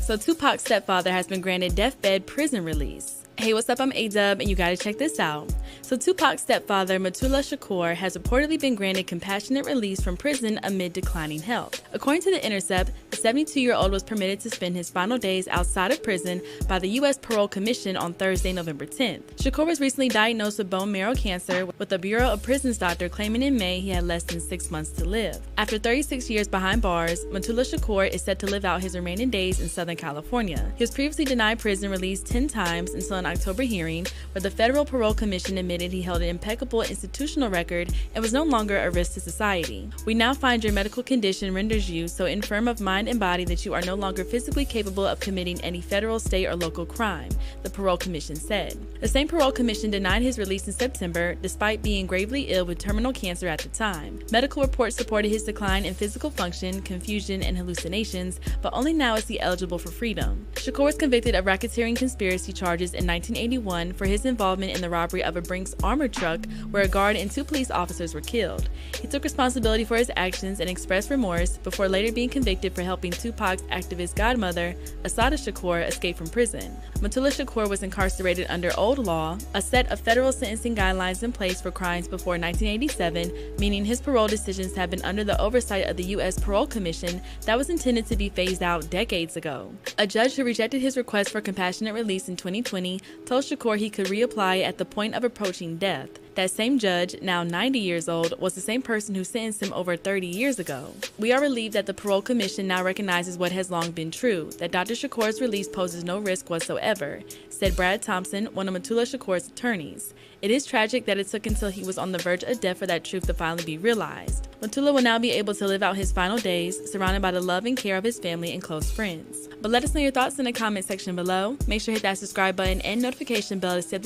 So Tupac's stepfather has been granted deathbed prison release. Hey, what's up? I'm A-Dub, and you gotta check this out. So Tupac's stepfather, Mutulu Shakur, has reportedly been granted compassionate release from prison amid declining health. According to The Intercept, the 72-year-old was permitted to spend his final days outside of prison by the U.S. Parole Commission on Thursday, November 10th. Shakur was recently diagnosed with bone marrow cancer, with the Bureau of Prisons doctor claiming in May he had less than 6 months to live. After 36 years behind bars, Mutulu Shakur is set to live out his remaining days in Southern California. He was previously denied prison release 10 times until an October hearing, where the Federal Parole Commission admitted he held an impeccable institutional record and was no longer a risk to society. We now find your medical condition renders you so infirm of mind and body that you are no longer physically capable of committing any federal, state, or local crime, the Parole Commission said. The same Parole Commission denied his release in September, despite being gravely ill with terminal cancer at the time. Medical reports supported his decline in physical function, confusion, and hallucinations, but only now is he eligible for freedom. Shakur was convicted of racketeering conspiracy charges in 1981 for his involvement in the robbery of a Brinks armored truck where a guard and 2 police officers were killed. He took responsibility for his actions and expressed remorse before later being convicted for helping Tupac's activist godmother, Assata Shakur, escape from prison. Mutulu Shakur was incarcerated under old law, a set of federal sentencing guidelines in place for crimes before 1987, meaning his parole decisions have been under the oversight of the U.S. Parole Commission that was intended to be phased out decades ago. A judge who rejected his request for compassionate release in 2020 told Shakur he could reapply at the point of approaching death. That same judge, now 90 years old, was the same person who sentenced him over 30 years ago. We are relieved that the Parole Commission now recognizes what has long been true, that Dr. Shakur's release poses no risk whatsoever, said Brad Thompson, one of Mutulu Shakur's attorneys. It is tragic that it took until he was on the verge of death for that truth to finally be realized. Mutulu will now be able to live out his final days, surrounded by the love and care of his family and close friends. But let us know your thoughts in the comment section below. Make sure to hit that subscribe button and notification bell to stay